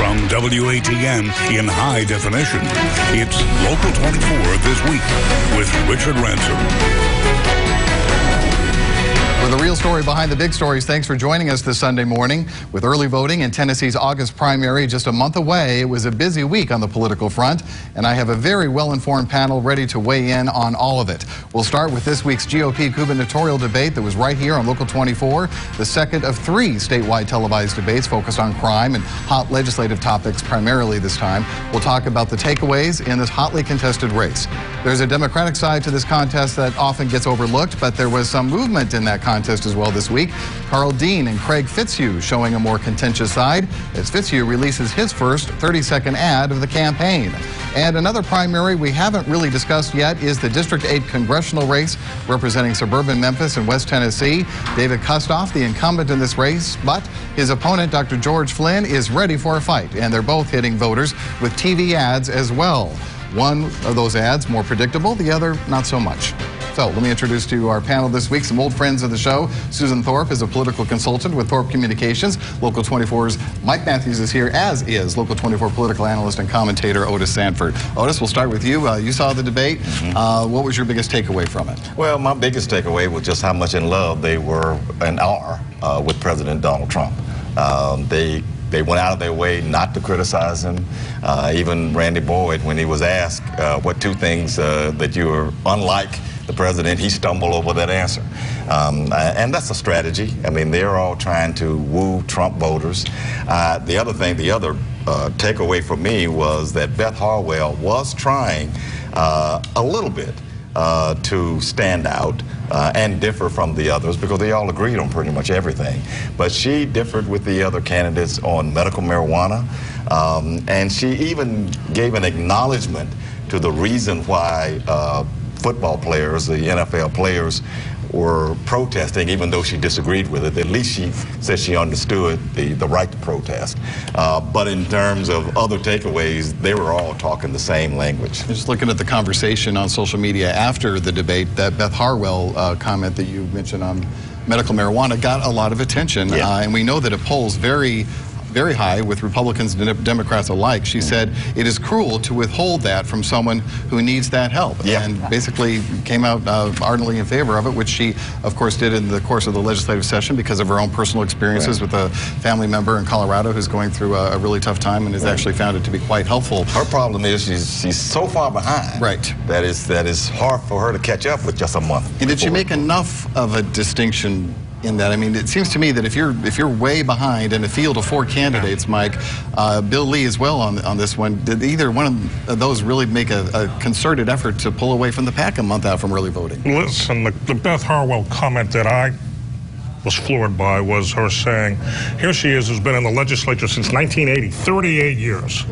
From WATN in high definition, it's Local 24 This Week with Richard Ransom. For the real story behind the big stories, thanks for joining us this Sunday morning. With early voting in Tennessee's August primary just a month away, it was a busy week on the political front, and I have a very well-informed panel ready to weigh in on all of it. We'll start with this week's GOP gubernatorial debate that was right here on Local 24, the second of 3 statewide televised debates focused on crime and hot legislative topics primarily this time. We'll talk about the takeaways in this hotly contested race. There's a Democratic side to this contest that often gets overlooked, but there was some movement in that contest as well this week. Carl Dean and Craig Fitzhugh showing a more contentious side as Fitzhugh releases his first 30-second ad of the campaign. And another primary we haven't really discussed yet is the District 8 congressional race representing suburban Memphis and West Tennessee. David Kustoff, the incumbent in this race, but his opponent, Dr. George Flynn, is ready for a fight, and they're both hitting voters with TV ads as well. One of those ads more predictable, the other not so much. So let me introduce to you our panel this week, some old friends of the show. Susan Thorpe is a political consultant with Thorpe Communications. Local 24's Mike Matthews is here, as is Local 24 political analyst and commentator Otis Sanford. Otis, we'll start with you. You saw the debate. What was your biggest takeaway from it? Well, my biggest takeaway was just how much in love they were and are with President Donald Trump. They went out of their way not to criticize him. Even Randy Boyd, when he was asked what 2 things that you were unlike the president, he stumbled over that answer. And that's a strategy. I mean, they're all trying to woo Trump voters. The other takeaway for me was that Beth Harwell was trying a little bit to stand out and differ from the others because they all agreed on pretty much everything. But she differed with the other candidates on medical marijuana, and she even gave an acknowledgement to the reason why football players, the NFL players, were protesting, even though she disagreed with it. At least she said she understood the right to protest. But in terms of other takeaways, they were all talking the same language. Just looking at the conversation on social media after the debate, that Beth Harwell comment that you mentioned on medical marijuana got a lot of attention. Yeah. And we know that it polls very high with Republicans and Democrats alike. She said it is cruel to withhold that from someone who needs that help. Yeah. And basically came out ardently in favor of it, which she, of course, did in the course of the legislative session because of her own personal experiences with a family member in Colorado who's going through a really tough time and has actually found it to be quite helpful. Her problem is she's so far behind. Right. That is hard for her to catch up with just a month. And did she make enough of a distinction in that? I mean, it seems to me that if you're way behind in a field of 4 candidates, Mike, Bill Lee as well on this one, did either one of those really make a concerted effort to pull away from the pack a month out from early voting? Listen, the Beth Harwell comment that I was floored by was her saying, here she is, who's been in the legislature since 1980, 38 years.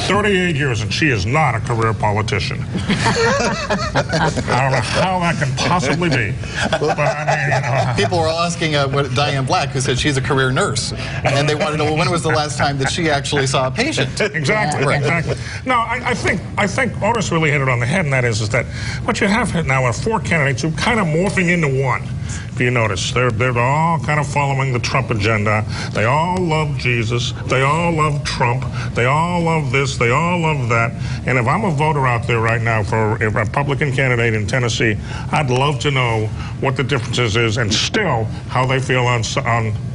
38 years, and she is not a career politician. I don't know how that can possibly be. But I mean, people were all asking what Diane Black, who said she's a career nurse, and they wanted to know, well, when was the last time that she actually saw a patient? Exactly, Right. exactly. No, I think Otis really hit it on the head, and that is that what you have now are 4 candidates who kind of morphing into one. If you notice, they're all kind of following the Trump agenda. They all love Jesus. They all love Trump. They all love this. They all love that. And if I'm a voter out there right now for a Republican candidate in Tennessee, I'd love to know what the differences is and still how they feel on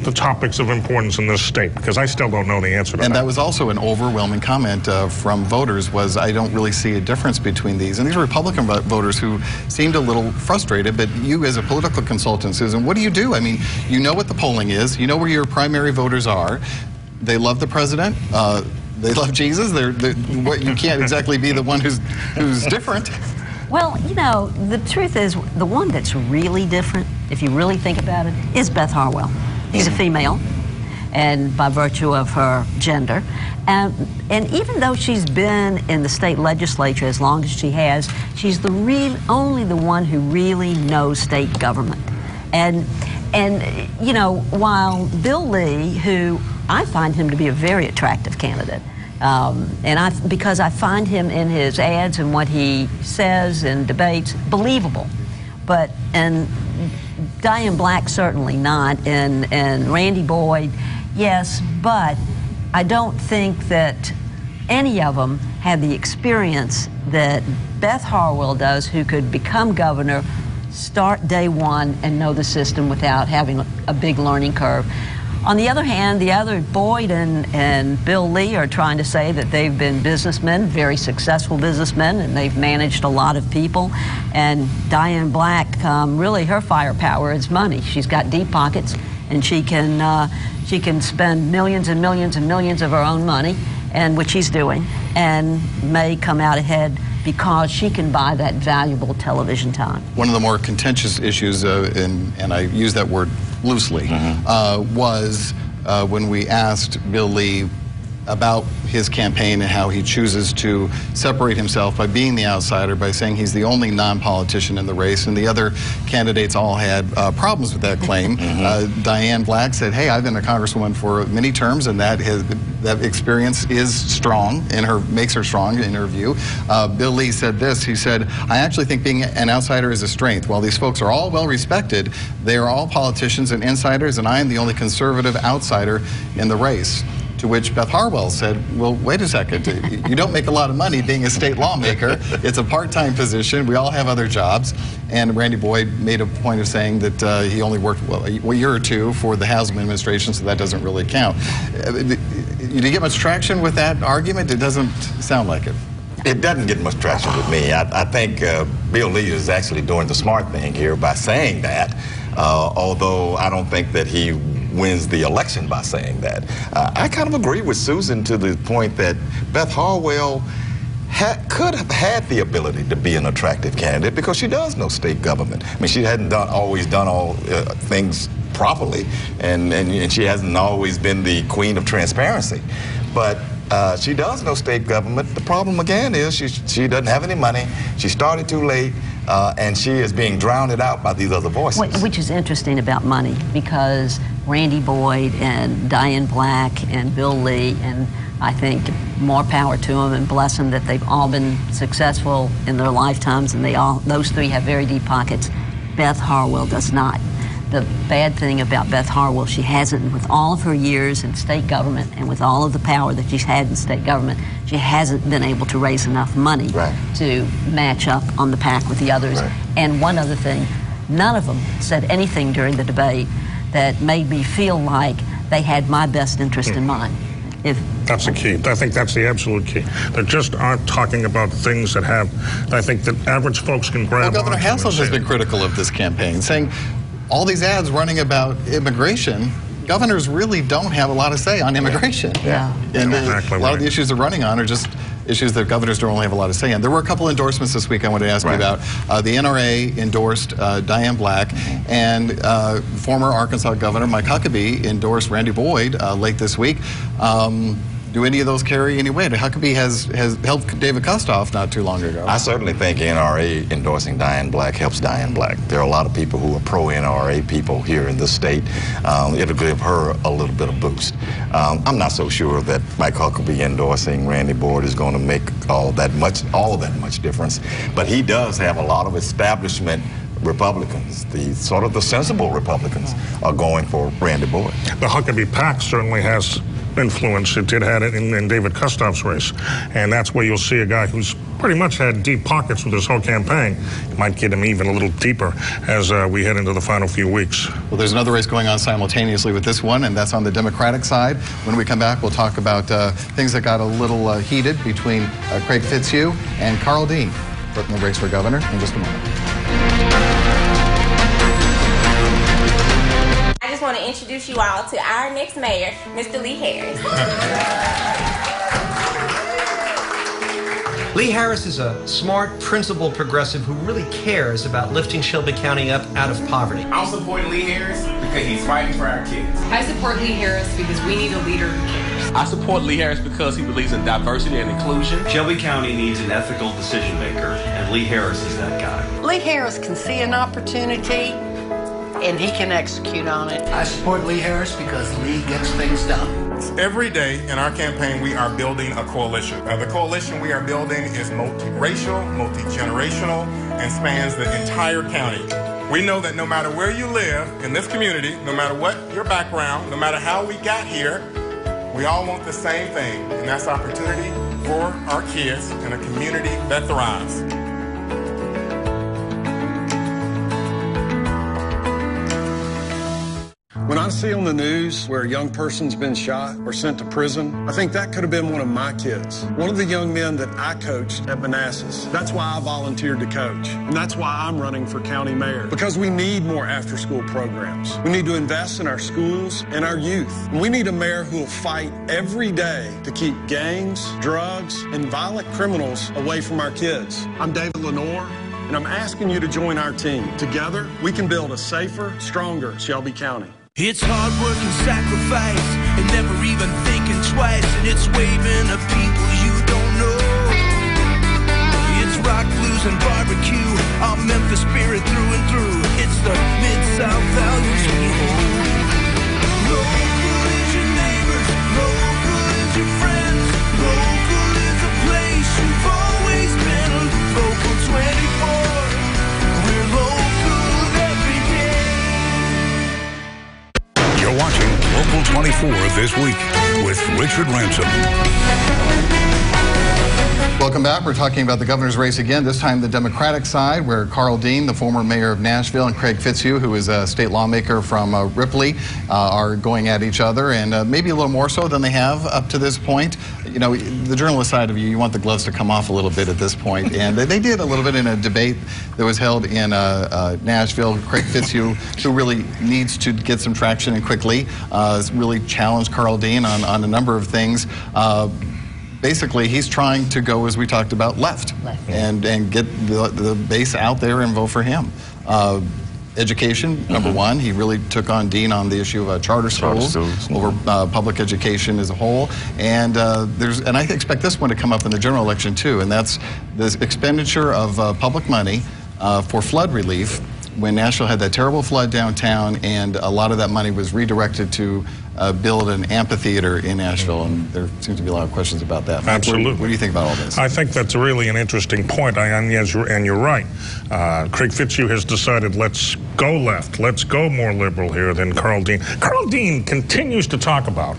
the topics of importance in this state, because I still don't know the answer to that. And that was also an overwhelming comment from voters was, I don't really see a difference between these. And these are Republican voters who seemed a little frustrated, but you as a political consultant, Susan, what do you do? I mean, you know what the polling is. You know where your primary voters are. They love the president. They love Jesus. You can't exactly be the one who's different. Well, you know, the truth is, the one that's really different, if you really think about it, is Beth Harwell. She's a female, and by virtue of her gender. And even though she's been in the state legislature as long as she has, she's only the one who really knows state government. And you know, while Bill Lee, who I find him to be a very attractive candidate, because I find him in his ads and what he says in debates believable, and Diane Black certainly not, and Randy Boyd, yes, but I don't think that any of them had the experience that Beth Harwell does, who could become governor, start day one, and know the system without having a big learning curve. On the other hand, the other Boyd and Bill Lee are trying to say that they've been businessmen, very successful businessmen, and they've managed a lot of people. And Diane Black, really her firepower is money. She's got deep pockets, and she can spend millions and millions and millions of her own money, and which she's doing, and may come out ahead because she can buy that valuable television time. One of the more contentious issues, and I use that word loosely, was when we asked Bill Lee about his campaign and how he chooses to separate himself by being the outsider, by saying he's the only non-politician in the race, and the other candidates all had problems with that claim. Diane Black said, hey, I've been a congresswoman for many terms, and that experience is strong, and makes her strong in her view. Bill Lee said this, he said, I actually think being an outsider is a strength. While these folks are all well respected, they are all politicians and insiders, and I am the only conservative outsider in the race. To which Beth Harwell said, well, wait a second, you don't make a lot of money being a state lawmaker. It's a part-time position. We all have other jobs. And Randy Boyd made a point of saying that he only worked a year or two for the Haslam administration, so that doesn't really count. Did you get much traction with that argument? It doesn't sound like it. It doesn't get much traction with me. I think Bill Lee is actually doing the smart thing here by saying that, although I don't think that he wins the election by saying that. I kind of agree with Susan to the point that Beth Harwell could have had the ability to be an attractive candidate because she does know state government. I mean, she hadn't always done all things properly, and she hasn't always been the queen of transparency. But she does know state government. The problem again is she doesn't have any money. She started too late, and she is being drowned out by these other voices. Which is interesting about money, because Randy Boyd and Diane Black and Bill Lee, and I think more power to them and bless them that they've all been successful in their lifetimes, and those three have very deep pockets. Beth Harwell does not. The bad thing about Beth Harwell, she hasn't, with all of her years in state government and with all of the power that she's had in state government, she hasn't been able to raise enough money to match up on the pack with the others. And one other thing, none of them said anything during the debate that made me feel like they had my best interest in mind. That's the key. I think that's the absolute key. They just aren't talking about things that I think that average folks can grab. Well, Governor Haslam has been critical of this campaign, saying all these ads running about immigration, governors really don't have a lot of say on immigration. And a lot of the issues they're running on are just issues that governors don't really have a lot of say in. There were a couple endorsements this week I wanted to ask you about. The NRA endorsed Diane Black, and former Arkansas Governor Mike Huckabee endorsed Randy Boyd late this week. Do any of those carry any weight? Huckabee has helped David Kustoff not too long ago. I certainly think NRA endorsing Diane Black helps Diane Black. There are a lot of people who are pro-NRA people here in this state. It'll give her a little bit of boost. I'm not so sure that Mike Huckabee endorsing Randy Boyd is going to make all that much difference. But he does have a lot of establishment Republicans, the sensible Republicans, are going for Randy Boyd. The Huckabee PAC certainly has influence. It did have it in David Kustoff's race, and that's where you'll see a guy who's pretty much had deep pockets with his whole campaign. It might get him even a little deeper as we head into the final few weeks. Well, there's another race going on simultaneously with this one, and that's on the Democratic side. When we come back, we'll talk about things that got a little heated between Craig Fitzhugh and Carl Dean in the race for governor in just a moment. I just want to introduce you all to our next mayor, Mr. Lee Harris. Lee Harris is a smart, principled progressive who really cares about lifting Shelby County up out of poverty. I'm supporting Lee Harris because he's fighting for our kids. I support Lee Harris because we need a leader who cares. I support Lee Harris because he believes in diversity and inclusion. Shelby County needs an ethical decision maker, and Lee Harris is that guy. Lee Harris can see an opportunity, and he can execute on it. I support Lee Harris because Lee gets things done. Every day in our campaign, we are building a coalition. The coalition we are building is multiracial, multi-generational, and spans the entire county. We know that no matter where you live in this community, no matter what your background, no matter how we got here, We all want the same thing, and that's opportunity for our kids in a community that thrives. When I see on the news where a young person's been shot or sent to prison, I think that could have been one of my kids. One of the young men that I coached at Manassas. That's why I volunteered to coach. And that's why I'm running for county mayor. Because we need more after-school programs. We need to invest in our schools and our youth. And we need a mayor who will fight every day to keep gangs, drugs, and violent criminals away from our kids. I'm David Lenore, and I'm asking you to join our team. Together, we can build a safer, stronger Shelby County. It's hard work and sacrifice, and never even thinking twice, and it's waving at people you don't know. It's rock, blues, and barbecue, our Memphis spirit through and through. It's the Mid-South values we hold. Local is your neighbors, local is your friends, local is a place you've always been. Local 24, we're local every day. You're watching Local 24 This Week with Richard Ransom. Welcome back. We're talking about the governor's race again, this time the Democratic side, where Carl Dean, the former mayor of Nashville, and Craig Fitzhugh, who is a state lawmaker from Ripley, are going at each other, and maybe a little more so than they have up to this point. You know, the journalist side of you want the gloves to come off a little bit at this point, and they did a little bit in a debate that was held in Nashville. Craig Fitzhugh, who really needs to get some traction and quickly, really challenged Carl Dean on a number of things. Basically, he's trying to go, as we talked about, left. And get the base out there and vote for him. Education, number one. He really took on Dean on the issue of charter schools over public education as a whole. And I expect this one to come up in the general election too, and that's the expenditure of public money for flood relief. When Nashville had that terrible flood downtown, and a lot of that money was redirected to build an amphitheater in Nashville, and there seems to be a lot of questions about that. Absolutely. What do you think about all this? I think that's really an interesting point, and you're right. Craig Fitzhugh has decided, let's go left, let's go more liberal here than Carl Dean. Carl Dean continues to talk about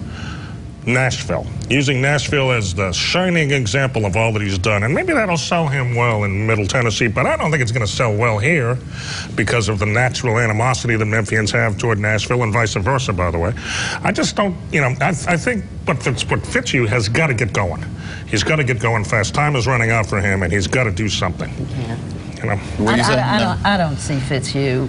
Nashville, using Nashville as the shining example of all that he's done. And maybe that'll sell him well in Middle Tennessee, but I don't think it's going to sell well here because of the natural animosity that Memphians have toward Nashville, and vice versa, by the way. I just don't, I think what Fitzhugh has got to get going. He's got to get going fast. Time is running out for him, and he's got to do something. I don't see Fitzhugh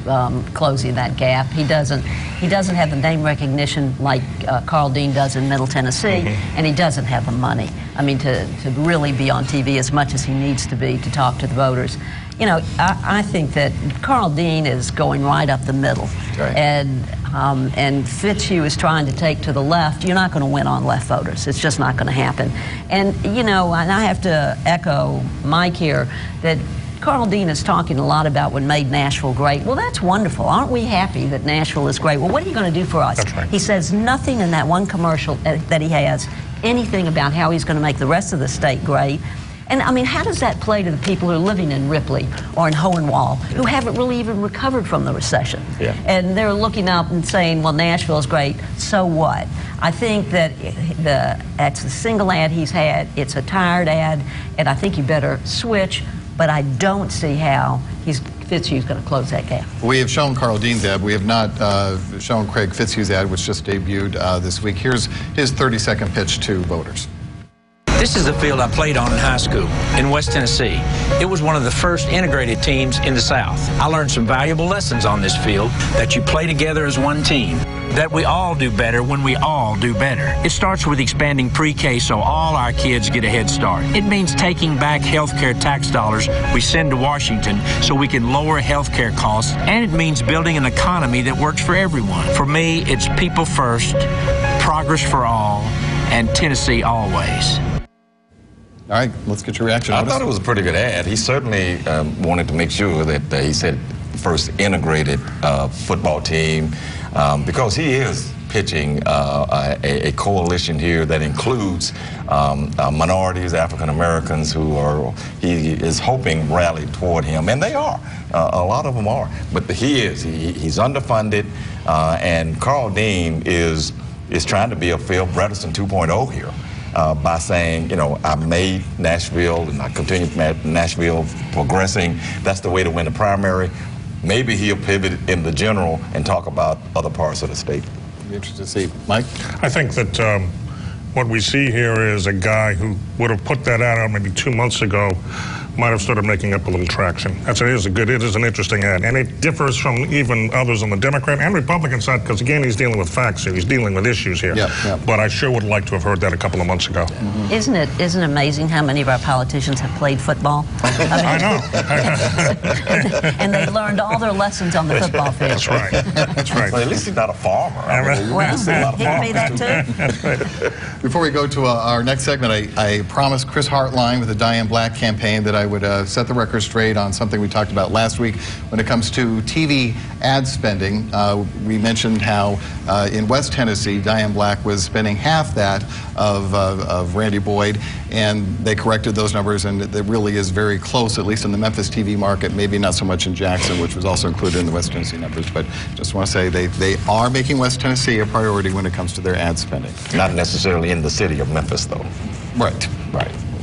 closing that gap. He doesn't have the name recognition like Carl Dean does in Middle Tennessee, and he doesn't have the money. I mean, to really be on TV as much as he needs to be to talk to the voters. I think that Carl Dean is going right up the middle, right. And Fitzhugh is trying to take to the left. You're not going to win on left voters. It's just not going to happen. And and I have to echo Mike here that Carl Dean is talking a lot about what made Nashville great. Well, that's wonderful. Aren't we happy that Nashville is great? Well, what are you going to do for us? That's right. He says nothing in that one commercial that he has, anything about how he's going to make the rest of the state great. And, I mean, how does that play to the people who are living in Ripley or in Hohenwald, who haven't really even recovered from the recession? Yeah. And they're looking up and saying, well, Nashville is great, so what? I think that that's the single ad he's had. It's a tired ad, and I think you better switch. But I don't see how Fitzhugh's going to close that gap. We have shown Carl Dean's ad. We have not shown Craig Fitzhugh's ad, which just debuted this week. Here's his 30-second pitch to voters. This is the field I played on in high school in West Tennessee. It was one of the first integrated teams in the South. I learned some valuable lessons on this field, that you play together as one team, that we all do better when we all do better. It starts with expanding pre-K so all our kids get a head start. It means taking back healthcare tax dollars we send to Washington so we can lower healthcare costs, and it means building an economy that works for everyone. For me, it's people first, progress for all, and Tennessee always. All right, let's get your reaction. I thought it was a pretty good ad. He certainly wanted to make sure that he said first integrated football team because he is pitching a coalition here that includes minorities, African Americans who he is hoping rally toward him, and they are. A lot of them are, but he's underfunded, and Carl Dean is is trying to be a Phil Bredesen 2.0 here. By saying, you know, I made Nashville and I continue Nashville progressing. That's the way to win the primary. Maybe he'll pivot in the general and talk about other parts of the state. Be interested to see. Mike? I think that what we see here is a guy who would have put that ad out maybe 2 months ago, might have started making up a little traction. It is an interesting ad, and it differs from even others on the Democrat and Republican side, because again, he's dealing with facts here, he's dealing with issues here. But I sure would like to have heard that a couple of months ago. Isn't it amazing how many of our politicians have played football? I know. And they learned all their lessons on the football field. That's right. That's right. Well, at least he's not a farmer. Well, he can be that too. That's right. Before we go to our next segment, I promised Chris Hartline with the Diane Black campaign that I would set the record straight on something we talked about last week when it comes to TV ad spending. We mentioned how in West Tennessee, Diane Black was spending half that of Randy Boyd, and they corrected those numbers, and it really is very close, at least in the Memphis TV market, maybe not so much in Jackson, which was also included in the West Tennessee numbers. But just want to say they are making West Tennessee a priority when it comes to their ad spending. Not necessarily in the city of Memphis, though. Right.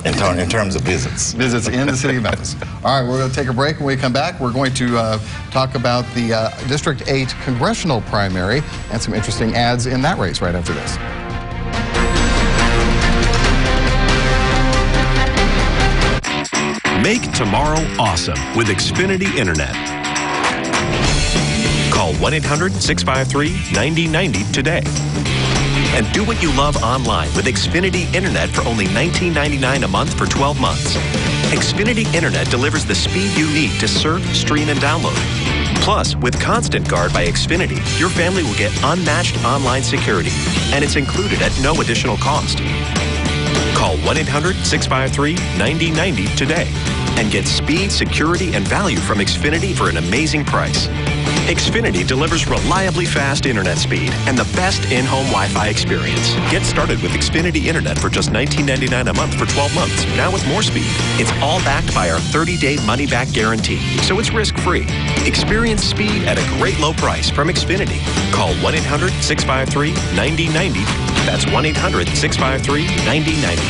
In terms of visits. Visits in the city of Memphis. All right, we're going to take a break. When we come back, we're going to talk about the District 8 congressional primary and some interesting ads in that race right after this. Make tomorrow awesome with Xfinity Internet. Call 1-800-653-9090 today. And do what you love online with Xfinity Internet for only $19.99 a month for 12 months. Xfinity Internet delivers the speed you need to surf, stream, and download. Plus, with Constant Guard by Xfinity, your family will get unmatched online security, and it's included at no additional cost. Call 1-800-653-9090 today and get speed, security, and value from Xfinity for an amazing price. Xfinity delivers reliably fast internet speed and the best in-home Wi-Fi experience. Get started with Xfinity Internet for just $19.99 a month for 12 months, now with more speed. It's all backed by our 30-day money-back guarantee, so it's risk-free. Experience speed at a great low price from Xfinity. Call 1-800-653-9090. That's 1-800-653-9090.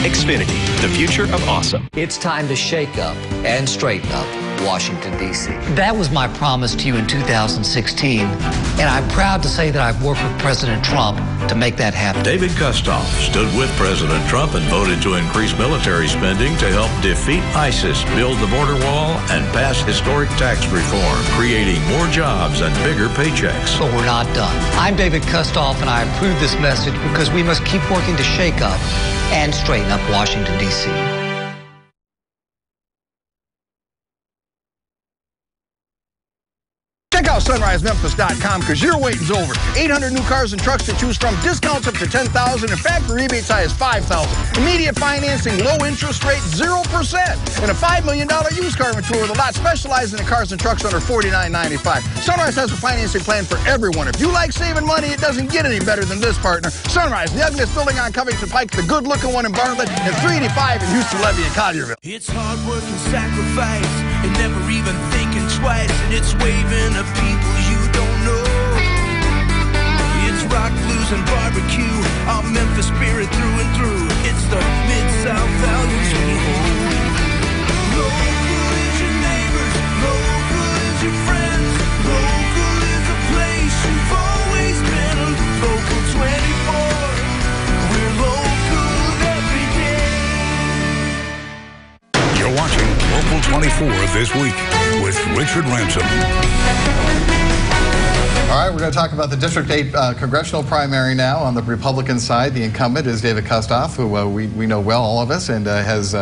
Xfinity, the future of awesome. It's time to shake up and straighten up Washington, D.C. That was my promise to you in 2016, and I'm proud to say that I've worked with President Trump to make that happen. David Kustoff stood with President Trump and voted to increase military spending to help defeat ISIS, build the border wall, and pass historic tax reform, creating more jobs and bigger paychecks. But we're not done. I'm David Kustoff, and I approve this message because we must keep working to shake up and straighten up Washington, D.C. Check out SunriseMemphis.com because your waiting's over. 800 new cars and trucks to choose from, discounts up to $10,000, and factory rebates high as $5,000. Immediate financing, low interest rate, 0%. And a $5 million used car inventory with a lot specializing in cars and trucks under $49.95. Sunrise has a financing plan for everyone. If you like saving money, it doesn't get any better than this partner. Sunrise, the ugliest building on Covington Pike, the good-looking one in Bartlett, and 385 in Houston, Levy, and Collierville. It's hard work and sacrifice, and never even thinking twice, and it's waving at people you don't know. It's rock, blues, and barbecue, our Memphis spirit through and through. It's the Mid-South values we hold. Local is your neighbors, local is your friends, local is the place you've always been. Local 24, we're local every day. You're watching Local 24 this week with Richard Ransom. All right, we're going to talk about the District 8 congressional primary now. On the Republican side, the incumbent is David Kustoff, who we know well, all of us, and has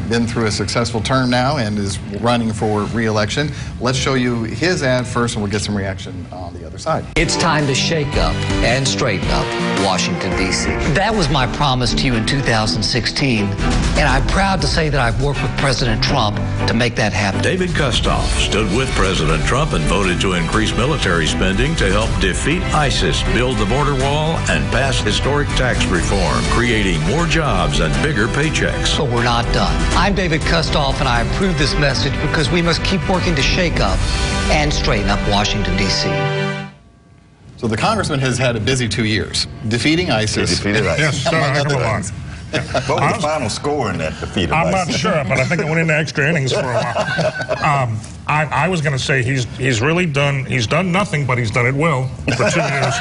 been through a successful term now and is running for re-election. Let's show you his ad first, and we'll get some reaction on the other side. It's time to shake up and straighten up Washington, D.C. That was my promise to you in 2016, and I'm proud to say that I've worked with President Trump to make that happen. David Kustoff stood with President Trump and voted to increase military spending to help defeat ISIS, build the border wall, and pass historic tax reform, creating more jobs and bigger paychecks. But we're not done. I'm David Kustoff, and I approve this message because we must keep working to shake up and straighten up Washington, D.C. So the congressman has had a busy 2 years, defeating ISIS. He defeated ISIS. Yes, among other things. What was the final score in that defeat of I'm ISIS? not sure, but I think it went into extra innings for a while. I was going to say he's really done. He's done nothing, but he's done it well for 2 years.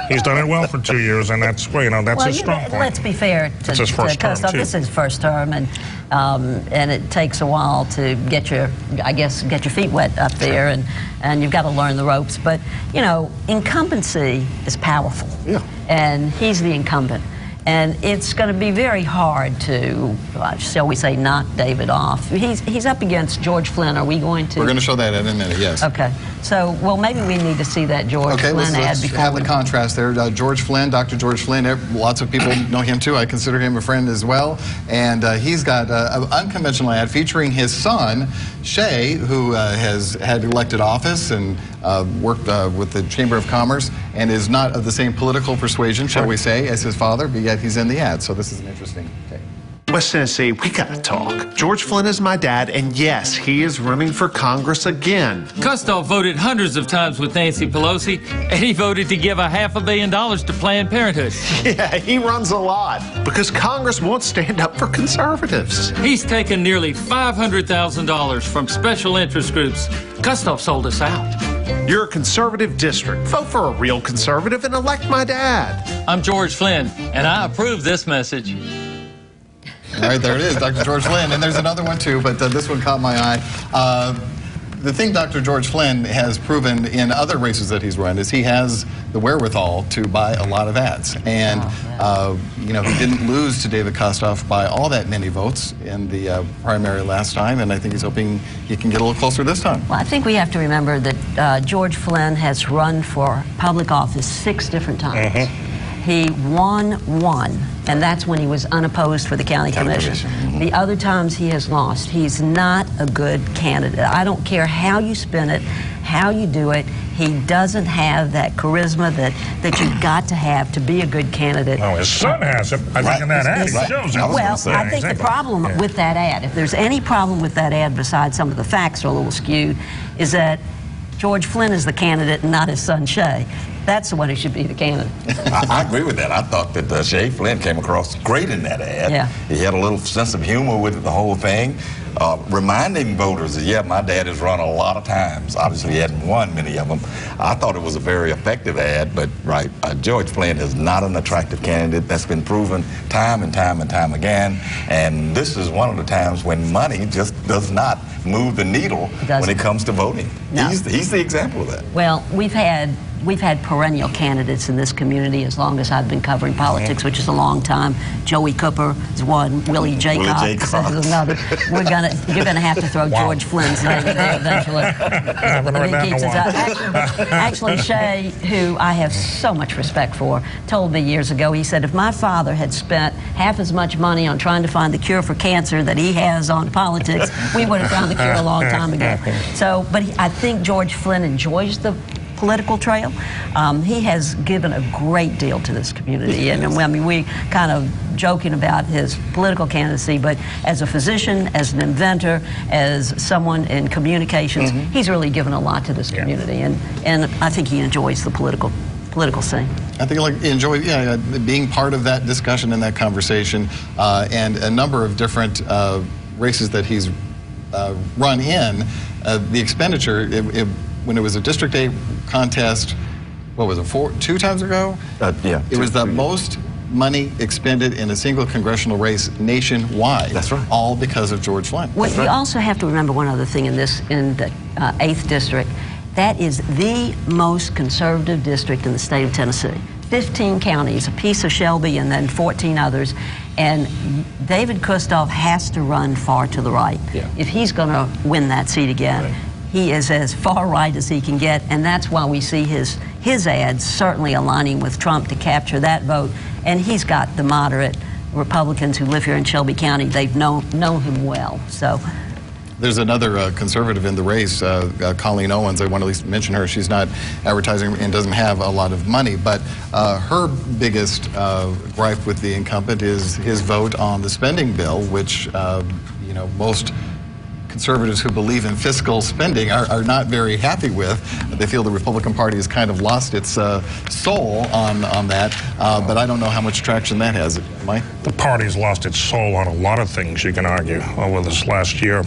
He's done it well for 2 years, and that's that's his strong point. Let's be fair to Kustoff. This is his first term, and it takes a while to get your feet wet up there, and you've got to learn the ropes. But incumbency is powerful, and he's the incumbent. And it's going to be very hard to, shall we say, knock David off. He's up against George Flynn. Are we going to? We're going to show that in a minute, yes. Okay. So, well, maybe we need to see that George Flynn ad let's before have the contrast there. George Flynn, Dr. George Flynn, lots of people know him too. I consider him a friend as well. And he's got an unconventional ad featuring his son, Shay, who has had elected office and worked with the Chamber of Commerce and is not of the same political persuasion, shall we say, as his father, but yet he's in the ad. So this is an interesting take. West Tennessee, we gotta talk. George Flynn is my dad, and yes, he is running for Congress again. Kustoff voted hundreds of times with Nancy Pelosi, and he voted to give $500 million to Planned Parenthood. Yeah, he runs a lot because Congress won't stand up for conservatives. He's taken nearly $500,000 from special interest groups. Kustoff sold us out. You're a conservative district. Vote for a real conservative and elect my dad. I'm George Flynn, and I approve this message. All right, there it is, Dr. George Flynn. And there's another one, too, but this one caught my eye. The thing Dr. George Flynn has proven in other races that he's run is he has the wherewithal to buy a lot of ads. And, he didn't lose to David Kustoff by all that many votes in the primary last time, and I think he's hoping he can get a little closer this time. Well, I think we have to remember that George Flynn has run for public office 6 different times. He won one, and that's when he was unopposed for the county commission. The other times he has lost. He's not a good candidate. I don't care how you spin it, how you do it. He doesn't have that charisma that you've got to have to be a good candidate. No, his son has it. I think in that ad, it shows it. Well, I think the problem with that ad, if there's any problem with that ad besides some of the facts are a little skewed, is that George Flynn is the candidate and not his son Shay. That's the one who should be the candidate. I agree with that. I thought that Shay Flynn came across great in that ad. Yeah. He had a little sense of humor with the whole thing, reminding voters that, yeah, my dad has run a lot of times. Obviously, he hadn't won many of them. I thought it was a very effective ad, but George Flynn is not an attractive candidate. That's been proven time and time and time again. And this is one of the times when money just does not move the needle when it comes to voting. No. He's the example of that. Well, we've had perennial candidates in this community as long as I've been covering politics, which is a long time. Joey Cooper is one. Willie J. Cox is another. You're gonna have to throw George Flynn's name in there eventually. Actually, Shay, who I have so much respect for, told me years ago. He said, if my father had spent half as much money on trying to find the cure for cancer that he has on politics, we would have found the cure a long time ago. So, but I think George Flynn enjoys the political trail. He has given a great deal to this community, and I mean, we kind of joking about his political candidacy, but as a physician, as an inventor, as someone in communications, he's really given a lot to this community, and I think he enjoys the political scene. I think he enjoys being part of that discussion and that conversation, and a number of different races that he's run in. The expenditure, when it was a District 8 contest, what was it, 2 times ago? Yeah. It was the most money expended in a single congressional race nationwide. That's right. All because of George Flynn. Well, you also have to remember one other thing in the 8th District. That is the most conservative district in the state of Tennessee. 15 counties, a piece of Shelby, and then 14 others. And David Kustoff has to run far to the right if he's going to win that seat again. Right. He is as far right as he can get, and that's why we see his ads certainly aligning with Trump to capture that vote. And he's got the moderate Republicans who live here in Shelby County. They've known him well. So there's another conservative in the race, Colleen Owens. I want to at least mention her. She's not advertising and doesn't have a lot of money, but her biggest gripe with the incumbent is his vote on the spending bill, which most conservatives who believe in fiscal spending are not very happy with. They feel the Republican Party has kind of lost its soul on that, but I don't know how much traction that has. Mike? The party's lost its soul on a lot of things, you can argue, over this last year.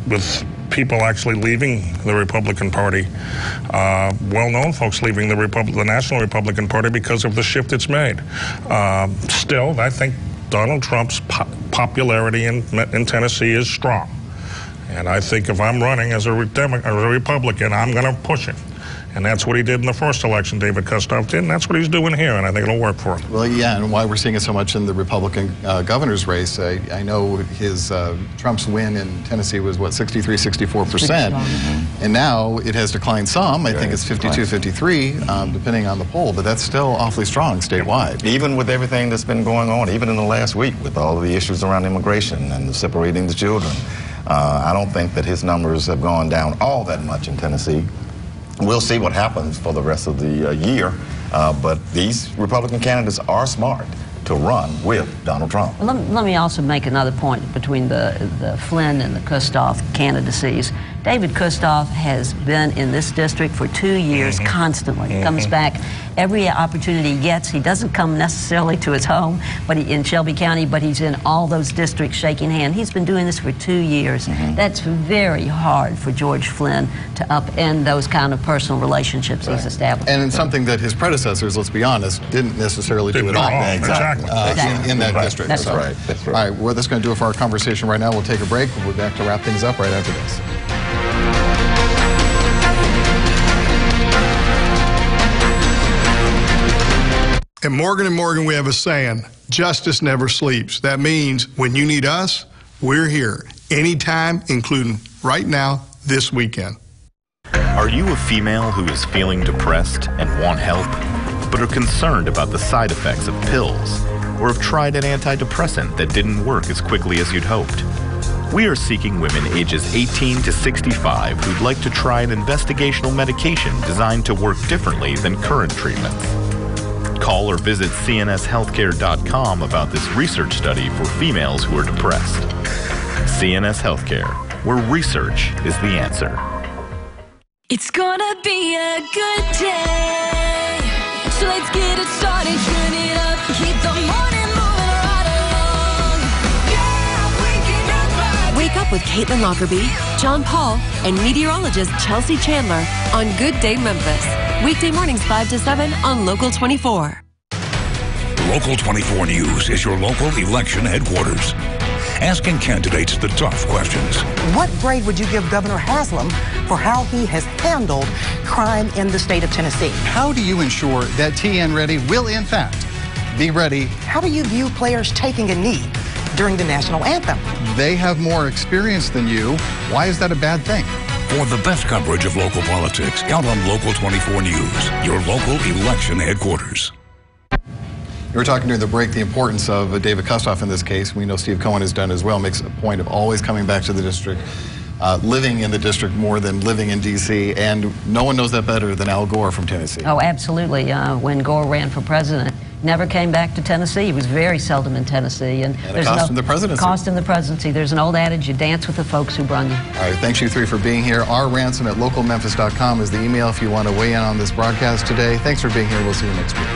With people actually leaving the Republican Party, well-known folks leaving the National Republican Party because of the shift it's made. Still, I think Donald Trump's popularity in Tennessee is strong. And I think if I'm running as a Republican, I'm going to push it. And that's what he did in the first election, David Kustoff did, and that's what he's doing here, and I think it'll work for him. Well, yeah, and why we're seeing it so much in the Republican governor's race, I know his Trump's win in Tennessee was, what, 63, 64%, and now it has declined some. I think it's 52, 53, depending on the poll, but that's still awfully strong statewide. Even with everything that's been going on, even in the last week, with all of the issues around immigration and separating the children, I don't think that his numbers have gone down all that much in Tennessee. We'll see what happens for the rest of the year, but these Republican candidates are smart to run with Donald Trump. Let me also make another point between the Flynn and the Kustoff candidacies. David Kustoff has been in this district for 2 years constantly. He comes back every opportunity he gets. He doesn't come necessarily to his home in Shelby County, but he's in all those districts shaking hands. He's been doing this for 2 years. That's very hard for George Flynn to upend those kind of personal relationships he's established. And in something that his predecessors, let's be honest, didn't necessarily do at all. Exactly. In that district. That's right. All right, well, that's going to do it for our conversation right now. We'll take a break. We'll be back to wrap things up right after this. At Morgan & Morgan, we have a saying, justice never sleeps. That means when you need us, we're here. Anytime, including right now, this weekend. Are you a female who is feeling depressed and want help, but are concerned about the side effects of pills, or have tried an antidepressant that didn't work as quickly as you'd hoped? We are seeking women ages 18 to 65 who'd like to try an investigational medication designed to work differently than current treatments. Call or visit cnshealthcare.com about this research study for females who are depressed. CNS Healthcare, where research is the answer. It's gonna be a good day, so let's get it started, turn it up, keep the morning moving right along. Yeah, waking up right. Wake up with Caitlin Lockerbie, John Paul, and meteorologist Chelsea Chandler on Good Day Memphis. Weekday mornings 5 to 7 on Local 24. Local 24 News is your local election headquarters. Asking candidates the tough questions. What grade would you give Governor Haslam for how he has handled crime in the state of Tennessee? How do you ensure that TN Ready will, in fact, be ready? How do you view players taking a knee during the national anthem? They have more experience than you. Why is that a bad thing? For the best coverage of local politics, count on Local 24 News, your local election headquarters. We were talking during the break the importance of David Kustoff in this case. We know Steve Cohen has done as well, makes a point of always coming back to the district, living in the district more than living in D.C., and no one knows that better than Al Gore from Tennessee. Oh, absolutely. When Gore ran for president, never came back to Tennessee. He was very seldom in Tennessee. And it cost him the presidency. Cost him the presidency. There's an old adage, you dance with the folks who brung you. All right, thanks you three for being here. rransom@localmemphis.com is the email if you want to weigh in on this broadcast today. Thanks for being here. We'll see you next week.